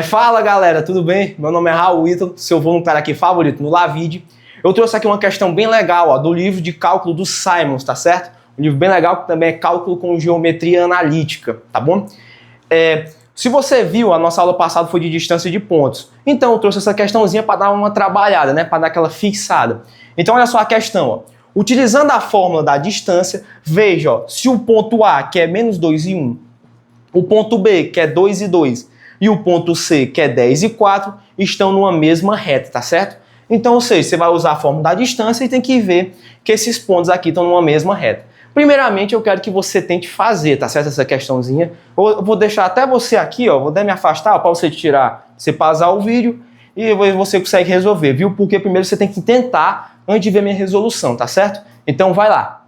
Fala galera, tudo bem? Meu nome é Raul Ítalo, seu voluntário aqui favorito no Lavide. Eu trouxe aqui uma questão bem legal, ó, do livro de cálculo do Simons, tá certo? Um livro bem legal que também é cálculo com geometria analítica, tá bom? Se você viu, a nossa aula passada foi de distância de pontos. Então eu trouxe essa questãozinha para dar uma trabalhada, né? Para dar aquela fixada. Então olha só a questão, ó. Utilizando a fórmula da distância, veja, ó, se o ponto A, que é menos 2 e 1, o ponto B, que é 2 e 2, e o ponto C, que é 10 e 4, estão numa mesma reta, tá certo? Então, ou seja, você vai usar a fórmula da distância e tem que ver que esses pontos aqui estão numa mesma reta. Primeiramente, eu quero que você tente fazer, tá certo? Essa questãozinha. Eu vou deixar até você aqui, ó, vou até me afastar para você tirar, você pausar o vídeo e você consegue resolver, viu? Porque primeiro você tem que tentar antes de ver minha resolução, tá certo? Então, vai lá.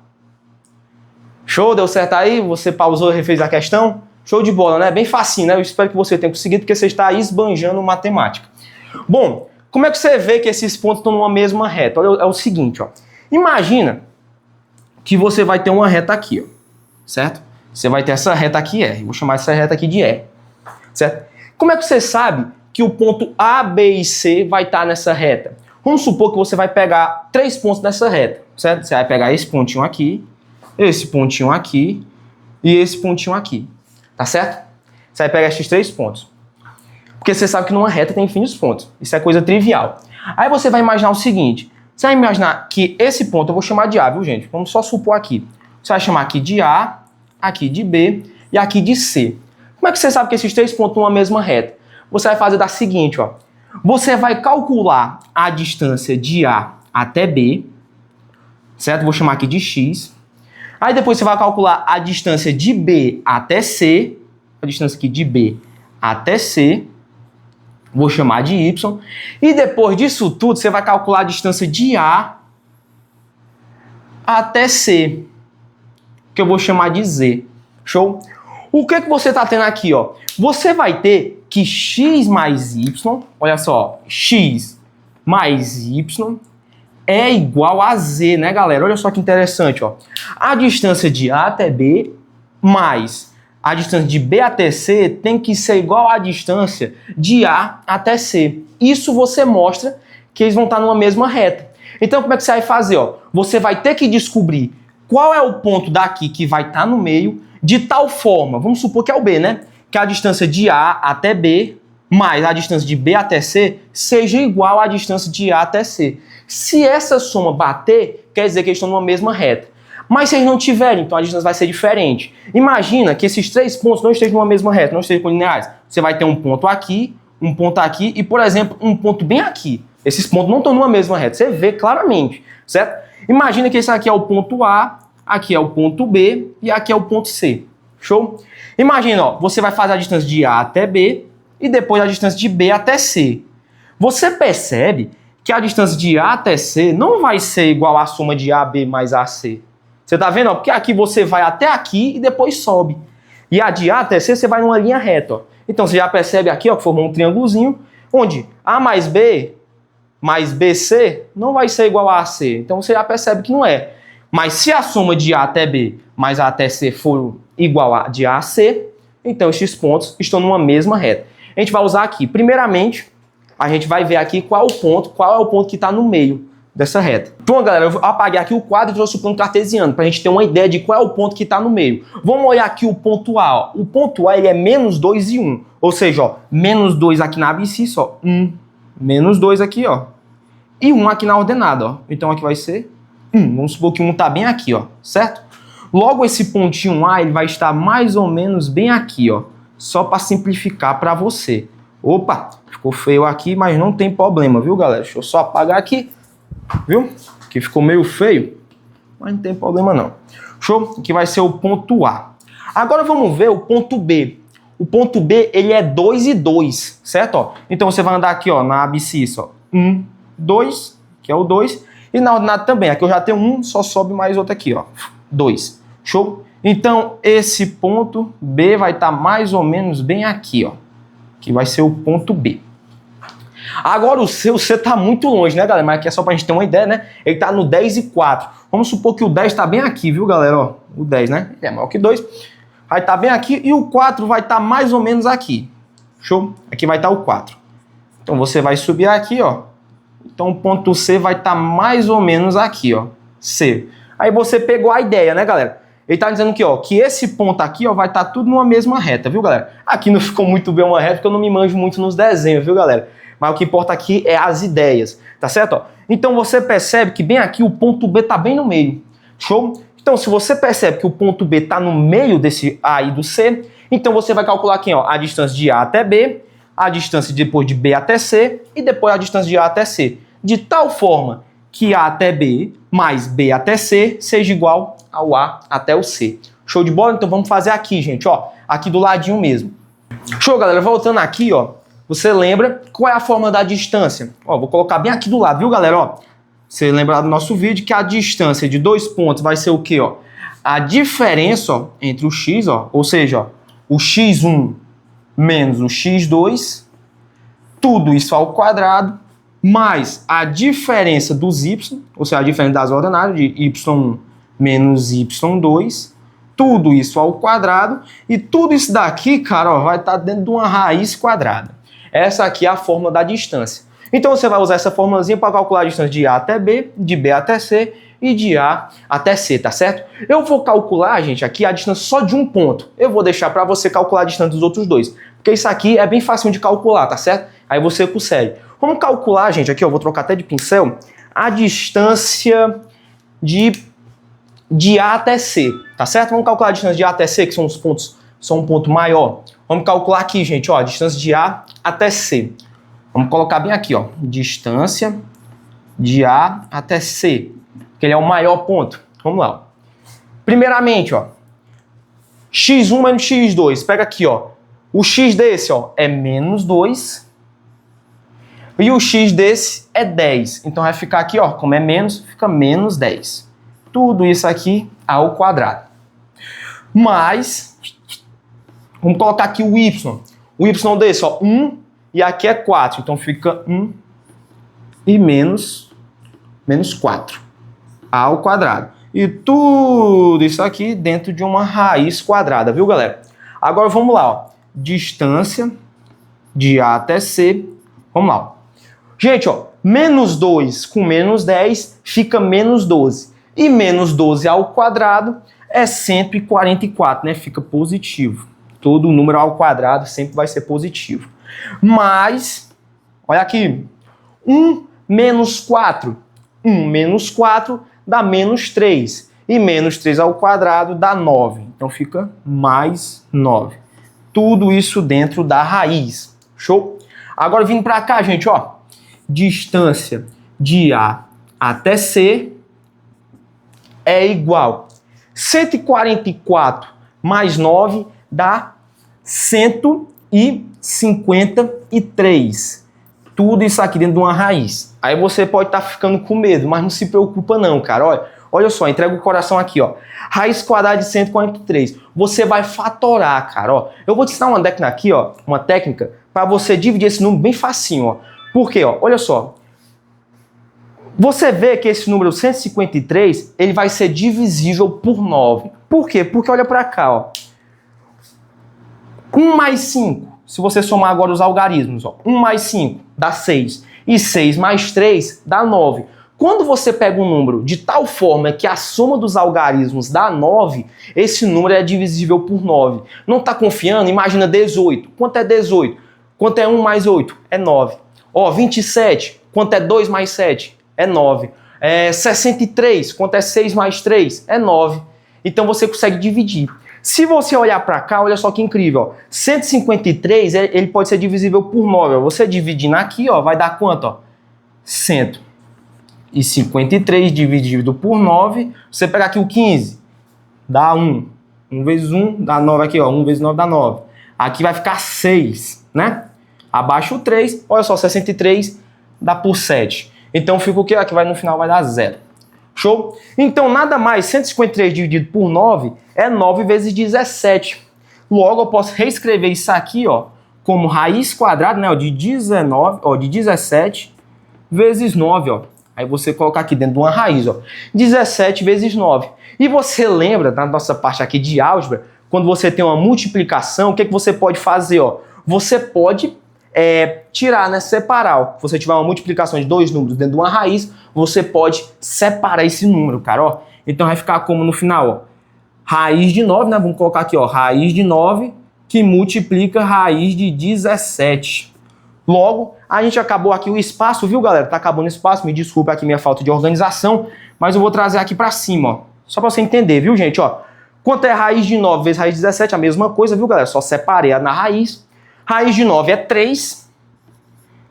Show? Deu certo aí? Você pausou e refez a questão? Show de bola, né? Bem facinho, né? Eu espero que você tenha conseguido, porque você está esbanjando matemática. Bom, como é que você vê que esses pontos estão numa mesma reta? Olha, é o seguinte, ó. Imagina que você vai ter uma reta aqui, ó, certo? Você vai ter essa reta aqui, R. Vou chamar essa reta aqui de R, certo? Como é que você sabe que o ponto A, B e C vai estar nessa reta? Vamos supor que você vai pegar 3 pontos nessa reta, certo? Você vai pegar esse pontinho aqui e esse pontinho aqui. Tá certo? Você vai pegar esses 3 pontos. Porque você sabe que numa reta tem infinitos pontos. Isso é coisa trivial. Aí você vai imaginar o seguinte. Você vai imaginar que esse ponto eu vou chamar de A, viu, gente? Vamos só supor aqui. Você vai chamar aqui de A, aqui de B e aqui de C. Como é que você sabe que esses 3 pontos estão numa mesma reta? Você vai fazer da seguinte, ó. Você vai calcular a distância de A até B, certo? Vou chamar aqui de X. Aí depois você vai calcular a distância de B até C, a distância aqui de B até C, vou chamar de Y. E depois disso tudo, você vai calcular a distância de A até C, que eu vou chamar de Z. Show? O que você está tendo aqui, ó? Você vai ter que X mais Y, olha só, X mais Y é igual a Z, né, galera? Olha só que interessante, ó. A distância de A até B mais a distância de B até C tem que ser igual à distância de A até C. Isso você mostra que eles vão estar numa mesma reta. Então, como é que você vai fazer, ó? Você vai ter que descobrir qual é o ponto daqui que vai estar no meio de tal forma, vamos supor que é o B, né? Que a distância de A até B mais a distância de B até C seja igual à distância de A até C. Se essa soma bater, quer dizer que eles estão numa mesma reta. Mas se eles não tiverem, então a distância vai ser diferente. Imagina que esses 3 pontos não estejam numa mesma reta, não estejam colineares. Você vai ter um ponto aqui e, por exemplo, um ponto bem aqui. Esses pontos não estão numa mesma reta. Você vê claramente, certo? Imagina que esse aqui é o ponto A, aqui é o ponto B e aqui é o ponto C. Show? Imagina, ó, você vai fazer a distância de A até B e depois a distância de B até C. Você percebe que a distância de A até C não vai ser igual à soma de AB mais AC. Você tá vendo? Ó? Porque aqui você vai até aqui e depois sobe. E a de A até C você vai numa linha reta. Ó. Então você já percebe aqui, ó, que formou um triângulozinho, onde A mais B mais BC não vai ser igual a AC. Então você já percebe que não é. Mas se a soma de A até B mais A até C for igual a de A a C, então esses pontos estão numa mesma reta. A gente vai usar aqui. Primeiramente, a gente vai ver aqui qual é o ponto que está no meio dessa reta. Então, galera, eu apaguei aqui o quadro e trouxe o plano cartesiano, para a gente ter uma ideia de qual é o ponto que está no meio. Vamos olhar aqui o ponto A. Ó. O ponto A ele é menos 2 e 1. Ou seja, ó, menos 2 aqui na abscissa, ó, 1. Menos 2 aqui, ó. E 1 aqui na ordenada, ó. Então aqui vai ser 1. Vamos supor que 1 está bem aqui, ó, certo? Logo, esse pontinho A ele vai estar mais ou menos bem aqui, ó. Só para simplificar para você. Opa, ficou feio aqui, mas não tem problema, viu, galera? Deixa eu só apagar aqui, viu? Que ficou meio feio, mas não tem problema não. Show? Aqui vai ser o ponto A. Agora vamos ver o ponto B. O ponto B, ele é 2 e 2, certo? Ó, então você vai andar aqui, ó, na abscissa, ó. 1, 2, que é o 2. E na ordenada também. Aqui eu já tenho 1, só sobe mais outro aqui, ó. 2. Show? Então, esse ponto B vai estar mais ou menos bem aqui, ó. Que vai ser o ponto B. Agora o C está muito longe, né, galera? Mas aqui é só pra gente ter uma ideia, né? Ele tá no 10 e 4. Vamos supor que o 10 tá bem aqui, viu, galera? Ó, o 10, né? Ele é maior que 2. Vai estar bem aqui e o 4 vai estar mais ou menos aqui. Show? Aqui vai estar o 4. Então você vai subir aqui, ó. Então o ponto C vai estar mais ou menos aqui, ó. C. Aí você pegou a ideia, né, galera? Ele tá dizendo que, ó, que esse ponto aqui, ó, vai estar tudo numa mesma reta, viu, galera? Aqui não ficou muito bem uma reta, porque eu não me manjo muito nos desenhos, viu, galera? Mas o que importa aqui é as ideias, tá certo? Ó? Então você percebe que bem aqui o ponto B tá bem no meio. Show? Então se você percebe que o ponto B tá no meio desse A e do C, então você vai calcular aqui, ó, a distância de A até B, a distância depois de B até C e depois a distância de A até C. De tal forma que A até B mais B até C seja igual ao A até o C. Show de bola? Então vamos fazer aqui, gente, ó, aqui do ladinho mesmo. Show, galera? Voltando aqui, ó, você lembra qual é a fórmula da distância? Ó, vou colocar bem aqui do lado, viu, galera? Ó, você lembra do nosso vídeo que a distância de 2 pontos vai ser o quê, ó? A diferença, ó, entre o x, ó, ou seja, ó, o x1 menos o x2, tudo isso ao quadrado, mais a diferença dos y, ou seja, a diferença das ordenadas de y1 menos y2, tudo isso ao quadrado, e tudo isso daqui, cara, ó, vai estar dentro de uma raiz quadrada. Essa aqui é a fórmula da distância. Então você vai usar essa formulazinha para calcular a distância de A até B, de B até C e de A até C, tá certo? Eu vou calcular, gente, aqui a distância só de um ponto. Eu vou deixar para você calcular a distância dos outros dois, porque isso aqui é bem fácil de calcular, tá certo? Aí você consegue. Vamos calcular, gente, aqui, ó, vou trocar até de pincel, a distância de A até C, tá certo? Vamos calcular a distância de A até C, que são os pontos, são um ponto maior. Vamos calcular aqui, gente, ó, a distância de A até C. Vamos colocar bem aqui, ó, distância de A até C, que ele é o maior ponto. Vamos lá. Ó. Primeiramente, ó, x1 menos x2. Pega aqui, ó, o x desse, ó, é menos 2 e o x desse é 10. Então vai ficar aqui, ó, como é menos, fica menos 10. Tudo isso aqui ao quadrado. Mas, vamos colocar aqui o y. O y desse, ó, 1 e aqui é 4. Então fica 1 e menos 4 ao quadrado. E tudo isso aqui dentro de uma raiz quadrada, viu, galera? Agora vamos lá, ó. Distância de A até C. Vamos lá. Ó. Gente, ó, menos 2 com menos 10 fica menos 12. E menos 12 ao quadrado é sempre 44, né? Fica positivo. Todo número ao quadrado sempre vai ser positivo. Mas, olha aqui, 1 menos 4. 1 menos 4 dá menos 3. E menos 3 ao quadrado dá 9. Então fica mais 9. Tudo isso dentro da raiz. Show? Agora vindo para cá, gente, ó. Distância de A até C é igual 144 mais 9 dá 153. Tudo isso aqui dentro de uma raiz. Aí você pode estar ficando com medo, mas não se preocupa não, cara. Olha só, entrega o coração aqui, ó. Raiz quadrada de 143. Você vai fatorar, cara, ó. Eu vou te ensinar uma técnica aqui, ó, uma técnica para você dividir esse número bem facinho, ó. Por quê, ó? Olha só. Você vê que esse número 153, ele vai ser divisível por 9. Por quê? Porque olha para cá, ó. 1 mais 5, se você somar agora os algarismos, ó. 1 mais 5 dá 6. E 6 mais 3 dá 9. Quando você pega um número de tal forma que a soma dos algarismos dá 9, esse número é divisível por 9. Não está confiando? Imagina 18. Quanto é 18? Quanto é 1 mais 8? É 9. Ó, 27. Quanto é 2 mais 7? É 9. 63. Quanto é 6 mais 3? É 9. Então você consegue dividir. Se você olhar para cá, olha só que incrível. Ó. 153, ele pode ser divisível por 9. Ó. Você dividindo aqui, ó, vai dar quanto? Ó? 153 dividido por 9. Você pegar aqui o 15, dá 1. 1 vezes 1 dá 9 aqui, ó. 1 vezes 9 dá 9. Aqui vai ficar 6, né? Abaixo o 3, olha só, 63 dá por 7. Então fica o quê? Aqui vai no final vai dar 0. Show? Então nada mais, 153 dividido por 9 é 9 vezes 17. Logo eu posso reescrever isso aqui, ó, como raiz quadrada, né, ó, de 19, ó, de 17 vezes 9, ó. Aí você coloca aqui dentro de uma raiz, ó, 17 vezes 9. E você lembra da nossa parte aqui de álgebra, quando você tem uma multiplicação, o que você pode fazer, ó? você pode tirar, né, separar. Ó. Se você tiver uma multiplicação de dois números dentro de uma raiz, você pode separar esse número, cara, ó. Então vai ficar como no final, ó, raiz de 9, né, vamos colocar aqui, ó, raiz de 9 que multiplica raiz de 17. Logo, a gente acabou aqui o espaço, viu, galera? Tá acabando o espaço, me desculpe aqui minha falta de organização, mas eu vou trazer aqui pra cima, ó, só pra você entender, viu, gente, ó. Quanto é raiz de 9 vezes raiz de 17? A mesma coisa, viu, galera? Só separei na raiz. Raiz de 9 é 3,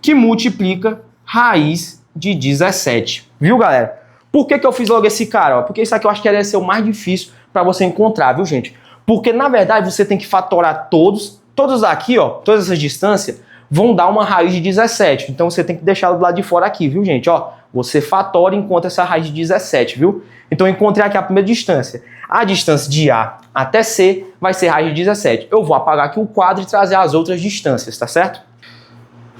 que multiplica raiz de 17. Viu, galera? Por que eu fiz logo esse cara? Ó? Porque isso aqui eu acho que deve ser o mais difícil para você encontrar, viu, gente? Porque, na verdade, você tem que fatorar todos aqui, ó, todas essas distâncias, vão dar uma raiz de 17. Então, você tem que deixar do lado de fora aqui, viu, gente? Ó, você fatora e encontra essa raiz de 17, viu? Então, eu encontrei aqui a primeira distância. A distância de A até C vai ser raiz de 17. Eu vou apagar aqui o quadro e trazer as outras distâncias, tá certo?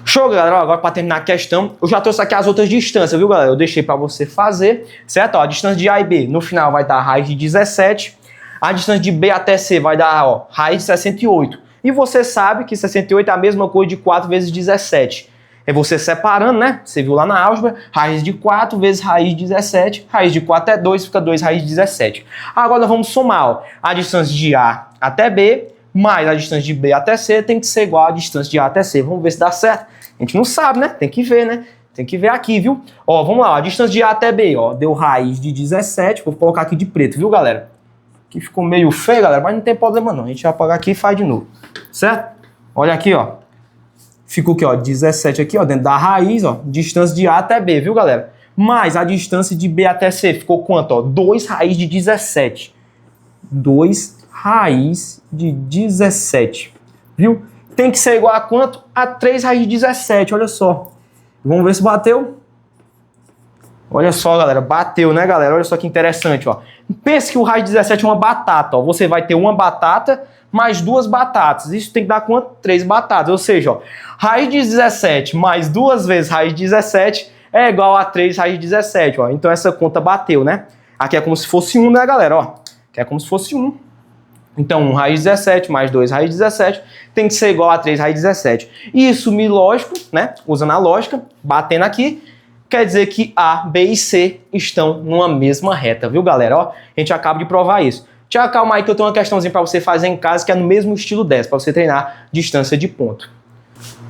Show, galera. Ó, agora para terminar a questão, eu já trouxe aqui as outras distâncias, viu, galera? Eu deixei para você fazer, certo? Ó, a distância de A e B no final vai dar raiz de 17. A distância de B até C vai dar, ó, raiz de 68. E você sabe que 68 é a mesma coisa de 4 vezes 17. É você separando, né? Você viu lá na álgebra, raiz de 4 vezes raiz de 17. Raiz de 4 é 2, fica 2 raiz de 17. Agora nós vamos somar, ó, a distância de A até B mais a distância de B até C tem que ser igual à distância de A até C. Vamos ver se dá certo. A gente não sabe, né? Tem que ver, né? Tem que ver aqui, viu? Ó, vamos lá, ó, a distância de A até B, ó, deu raiz de 17. Vou colocar aqui de preto, viu, galera? Aqui ficou meio feio, galera, mas não tem problema não. A gente vai apagar aqui e faz de novo, certo? Olha aqui, ó. Ficou aqui, ó, 17 aqui, ó, dentro da raiz, ó, distância de A até B, viu, galera? Mais a distância de B até C, ficou quanto, ó? 2 raiz de 17. 2 raiz de 17, viu? Tem que ser igual a quanto? A 3 raiz de 17, olha só. Vamos ver se bateu. Olha só, galera, bateu, né, galera? Olha só que interessante, ó. Pense que o raiz de 17 é uma batata, ó. Você vai ter uma batata mais 2 batatas. Isso tem que dar quanto? 3 batatas. Ou seja, ó, raiz de 17 mais 2 vezes raiz de 17 é igual a 3 raiz de 17, ó. Então essa conta bateu, né? Aqui é como se fosse 1, né, galera? Ó, aqui é como se fosse 1. Então, 1 raiz de 17 mais 2 raiz de 17 tem que ser igual a 3 raiz de 17. Isso, lógico, né? Usando a lógica, batendo aqui, quer dizer que A, B e C estão numa mesma reta, viu, galera? Ó, a gente acaba de provar isso. Tchau, calma aí que eu tenho uma questãozinha para você fazer em casa que é no mesmo estilo dessa, para você treinar distância de ponto.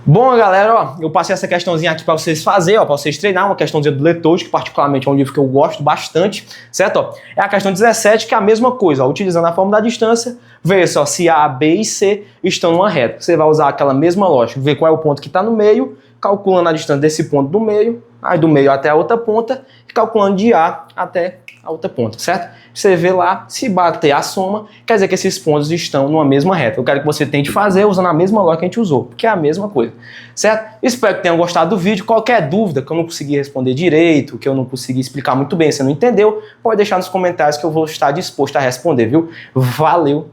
Bom, galera, ó, eu passei essa questãozinha aqui para vocês fazerem, ó, para vocês treinar, uma questãozinha do Letouch, que particularmente é um livro que eu gosto bastante, certo? Ó, é a questão 17, que é a mesma coisa, ó, utilizando a fórmula da distância, ver só se A, B e C estão numa reta. Você vai usar aquela mesma lógica, ver qual é o ponto que está no meio, calculando a distância desse ponto do meio, aí do meio até a outra ponta, e calculando de A até a outra ponta, certo? Você vê lá, se bater a soma, quer dizer que esses pontos estão numa mesma reta. Eu quero que você tente fazer usando a mesma lógica que a gente usou, porque é a mesma coisa, certo? Espero que tenham gostado do vídeo. Qualquer dúvida que eu não consegui responder direito, que eu não consegui explicar muito bem, você não entendeu, pode deixar nos comentários que eu vou estar disposto a responder, viu? Valeu!